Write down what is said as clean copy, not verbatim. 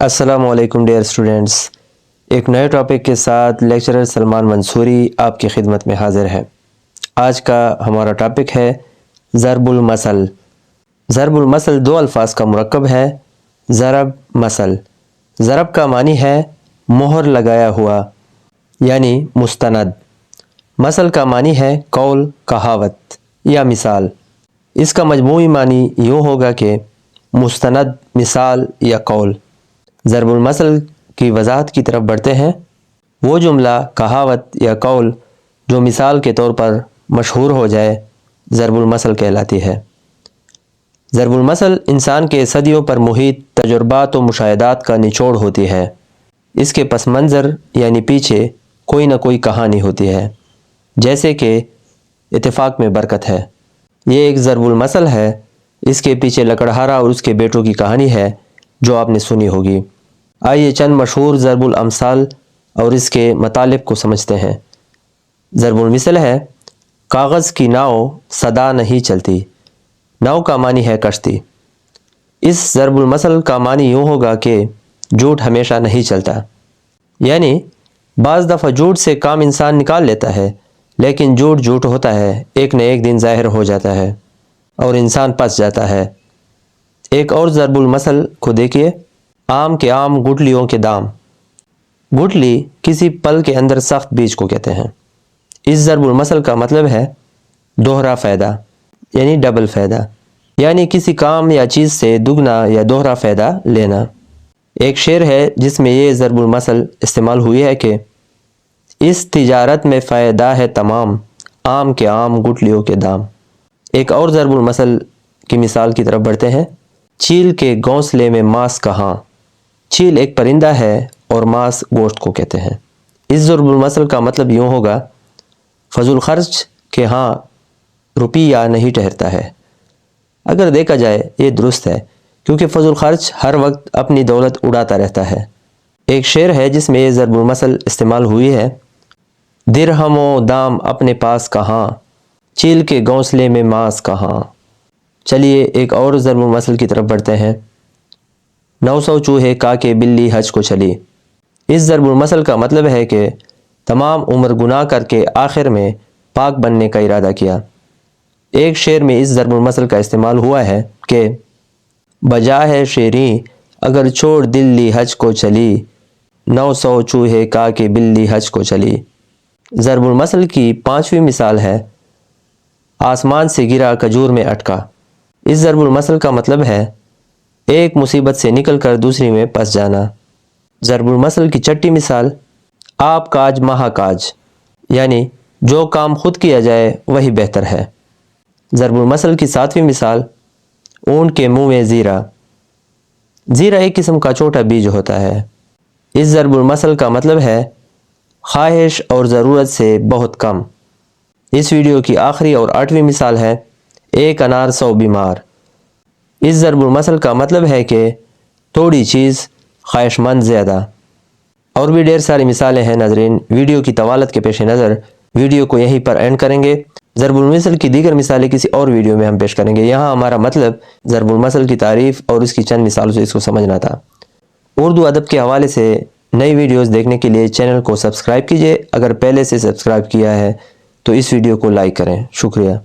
अस्सलामु अलैकुम dear students, एक नए टॉपिक के साथ लेक्चरर सलमान मंसूरी आपकी खिदमत में हाज़िर है। आज का हमारा टॉपिक है ज़रबुल मसल। ज़रबुल मसल दो अल्फाज का मुरक्कब है, ज़रब मसल। ज़रब का मानी है मोहर लगाया हुआ यानी मुस्तनद। मसल का मानी है कौल, कहावत या मिसाल। इसका मजमूई मानी यूँ होगा कि मुस्तनद, मिसाल या कौल। ज़रबुल मसल की वजाहत की तरफ बढ़ते हैं। वो जुमला, कहावत या कौल जो मिसाल के तौर पर मशहूर हो जाए, ज़रबुल मसल कहलाती है। ज़रबुल मसल इंसान के सदियों पर मुहित तजुर्बात व मुशाहिदात का निचोड़ होती है। इसके पस मंज़र यानी पीछे कोई ना कोई कहानी होती है, जैसे कि इत्तेफाक में बरकत है। ये एक ज़रबुल मसल है। इसके पीछे लकड़हारा और उसके बेटों की कहानी है जो आपने सुनी होगी। आइए चंद मशहूर ज़रबुल अमसाल और इसके मतालिब को समझते हैं। ज़रबुल मिसल है कागज़ की नाव सदा नहीं चलती। नाव का मानी है कश्ती। इस ज़रबुल मसल का मानी यूँ होगा कि झूठ हमेशा नहीं चलता, यानी बाज़ दफ़ा झूठ से काम इंसान निकाल लेता है, लेकिन झूठ झूठ होता है, एक न एक दिन ज़ाहिर हो जाता है और इंसान फंस जाता है। एक और ज़रबुल मसल को देखिए, आम के आम गुठलियों के दाम। गुठली किसी पल के अंदर सख्त बीज को कहते हैं। इस ज़रबुल मसल का मतलब है दोहरा फ़ायदा यानी डबल फ़ायदा, यानी किसी काम या चीज़ से दुगना या दोहरा फ़ायदा लेना। एक शेर है जिसमें ये ज़रबुल मसल इस्तेमाल हुई है कि इस तिजारत में फ़ायदा है तमाम, आम के आम गुठलियों के दाम। एक और ज़रबुल मसल की मिसाल की तरफ बढ़ते हैं। चील के घोंसले में मांस कहाँ। चील एक परिंदा है और मांस गोश्त को कहते हैं। इस ज़रबुल मसल का मतलब यूँ होगा, फजूल खर्च के यहाँ रुपया नहीं ठहरता है। अगर देखा जाए ये दुरुस्त है, क्योंकि फजूल खर्च हर वक्त अपनी दौलत उड़ाता रहता है। एक शेर है जिसमें ये ज़रबुल मसल इस्तेमाल हुई है। दिरहमो दाम अपने पास कहाँ, चील के घोंसले में मांस कहाँ। चलिए एक और ज़रबुल मसल की तरफ बढ़ते हैं। 900 चूहे काके बिल्ली हज को चली। इस ज़रबुल मसल का मतलब है कि तमाम उम्र गुनाह करके आखिर में पाक बनने का इरादा किया। एक शेर में इस ज़रबुल मसल का इस्तेमाल हुआ है कि बजा है शेरी अगर छोड़ दिल्ली हज को चली, 900 चूहे काके बिल्ली हज को चली। ज़रबुल मसल की पांचवी मिसाल है आसमान से गिरा खजूर में अटका। इस ज़रबुल मसल का मतलब है एक मुसीबत से निकल कर दूसरी में फंस जाना। ज़रबुल मसल की छठी मिसाल आप काज महाकाज, यानी जो काम खुद किया जाए वही बेहतर है। ज़रबुल मसल की सातवीं मिसाल ऊंट के मुंह में ज़ीरा। ज़ीरा एक किस्म का छोटा बीज होता है। इस ज़रबुल मसल का मतलब है ख्वाहिश और ज़रूरत से बहुत कम। इस वीडियो की आखिरी और आठवीं मिसाल है एक अनार 100 बीमार। इस ज़रबुल मसल का मतलब है कि थोड़ी चीज़ ख्वाहिशमंद ज़्यादा। और भी ढेर सारी मिसालें हैं नाज़रीन। वीडियो की तवालत के पेश नज़र वीडियो को यहीं पर एंड करेंगे। ज़रबुल मसल की दीगर मिसालें किसी और वीडियो में हम पेश करेंगे। यहाँ हमारा मतलब ज़रबुल मसल की तारीफ़ और उसकी चंद मिसालों से इसको समझना था। उर्दू अदब के हवाले से नई वीडियोज़ देखने के लिए चैनल को सब्सक्राइब कीजिए। अगर पहले से सब्सक्राइब किया है तो इस वीडियो को लाइक करें। शुक्रिया।